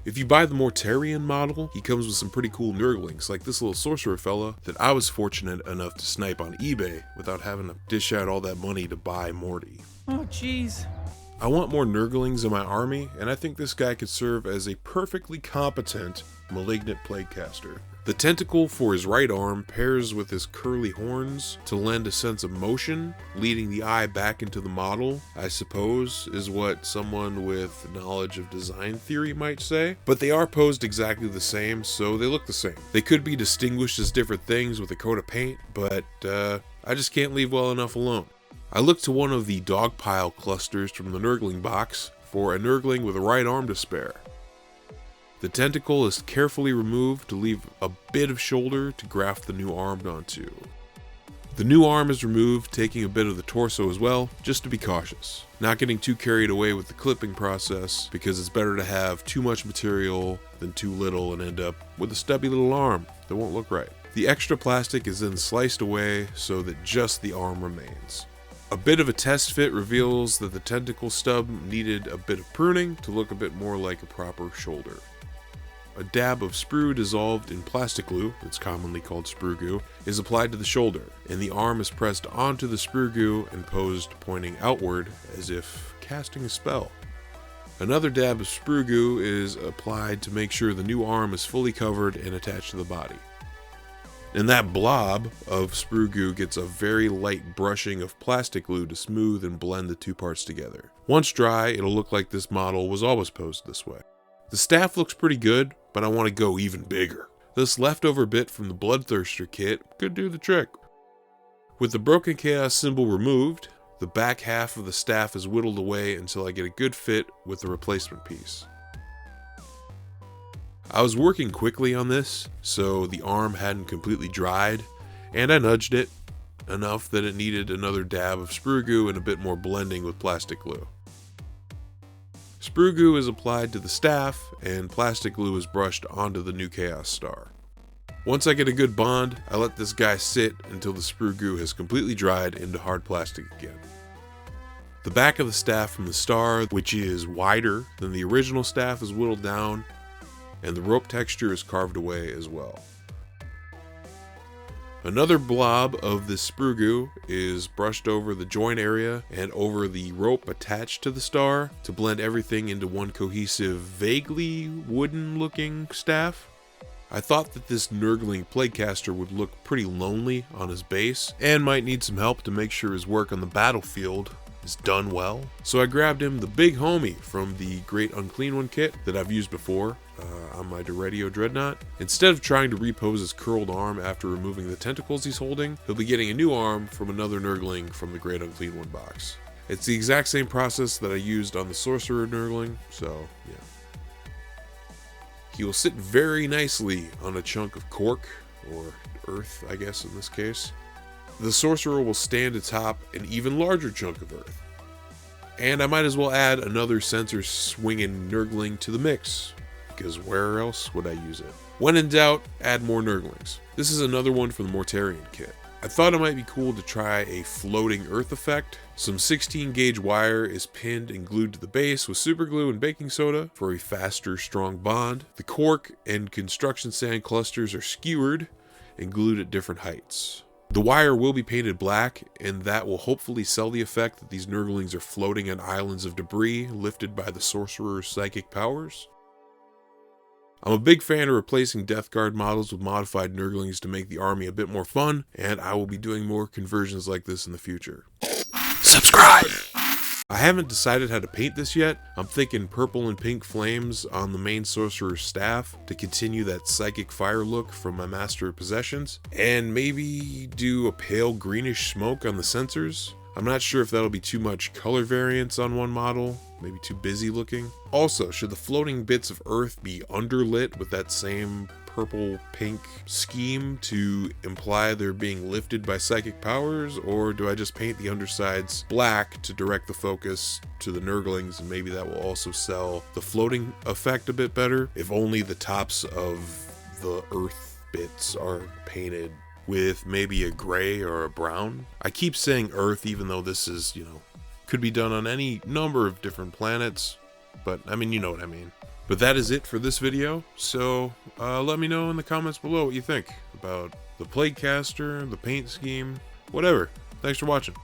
If you buy the Mortarion model, he comes with some pretty cool Nurglings, like this little sorcerer fella that I was fortunate enough to snipe on eBay without having to dish out all that money to buy Morty. Oh jeez. I want more Nurglings in my army, and I think this guy could serve as a perfectly competent Malignant Plaguecaster. The tentacle for his right arm pairs with his curly horns to lend a sense of motion, leading the eye back into the model, I suppose, is what someone with knowledge of design theory might say. But they are posed exactly the same, so they look the same. They could be distinguished as different things with a coat of paint, but I just can't leave well enough alone. I looked to one of the dogpile clusters from the Nurgling box for a Nurgling with a right arm to spare. The tentacle is carefully removed to leave a bit of shoulder to graft the new arm onto. The new arm is removed, taking a bit of the torso as well, just to be cautious. Not getting too carried away with the clipping process, because it's better to have too much material than too little and end up with a stubby little arm that won't look right. The extra plastic is then sliced away so that just the arm remains. A bit of a test fit reveals that the tentacle stub needed a bit of pruning to look a bit more like a proper shoulder. A dab of sprue dissolved in plastic glue, it's commonly called sprue goo, is applied to the shoulder, and the arm is pressed onto the sprue goo and posed pointing outward as if casting a spell. Another dab of sprue goo is applied to make sure the new arm is fully covered and attached to the body. And that blob of sprue goo gets a very light brushing of plastic glue to smooth and blend the two parts together. Once dry, it'll look like this model was always posed this way. The staff looks pretty good, but I want to go even bigger. This leftover bit from the Bloodthirster kit could do the trick. With the Broken Chaos symbol removed, the back half of the staff is whittled away until I get a good fit with the replacement piece. I was working quickly on this, so the arm hadn't completely dried, and I nudged it enough that it needed another dab of sprue goo and a bit more blending with plastic glue. Sprue goo is applied to the staff, and plastic glue is brushed onto the new Chaos Star. Once I get a good bond, I let this guy sit until the sprue goo has completely dried into hard plastic again. The back of the staff from the star, which is wider than the original staff, is whittled down, and the rope texture is carved away as well. Another blob of this sprue goo is brushed over the joint area and over the rope attached to the star to blend everything into one cohesive, vaguely wooden looking staff. I thought that this Nurgling Plaguecaster would look pretty lonely on his base and might need some help to make sure his work on the battlefield is done well. So I grabbed him the big homie from the Great Unclean One kit that I've used before on my Doredio Dreadnought. Instead of trying to repose his curled arm after removing the tentacles he's holding, he'll be getting a new arm from another Nurgling from the Great Unclean One box. It's the exact same process that I used on the Sorcerer Nurgling, so yeah. He will sit very nicely on a chunk of cork, or earth I guess in this case. The Sorcerer will stand atop an even larger chunk of earth. And I might as well add another sensor swinging Nurgling to the mix, because where else would I use it? When in doubt, add more Nurglings. This is another one from the Mortarion kit. I thought it might be cool to try a floating earth effect. Some 16 gauge wire is pinned and glued to the base with super glue and baking soda for a faster, strong bond. The cork and construction sand clusters are skewered and glued at different heights. The wire will be painted black, and that will hopefully sell the effect that these Nurglings are floating on islands of debris lifted by the Sorcerer's psychic powers. I'm a big fan of replacing Death Guard models with modified Nurglings to make the army a bit more fun, and I will be doing more conversions like this in the future. Subscribe! I haven't decided how to paint this yet. I'm thinking purple and pink flames on the main Sorcerer's staff to continue that psychic fire look from my Master of Possessions, and maybe do a pale greenish smoke on the sensors. I'm not sure if that'll be too much color variance on one model, maybe too busy looking. Also, should the floating bits of earth be underlit with that same purple-pink scheme to imply they're being lifted by psychic powers, or do I just paint the undersides black to direct the focus to the Nurglings, and maybe that will also sell the floating effect a bit better, if only the tops of the earth bits are painted with maybe a gray or a brown. I keep saying earth even though this is, could be done on any number of different planets, but I mean, you know what I mean. But that is it for this video, so let me know in the comments below what you think about the Plaguecaster, the paint scheme, whatever. Thanks for watching.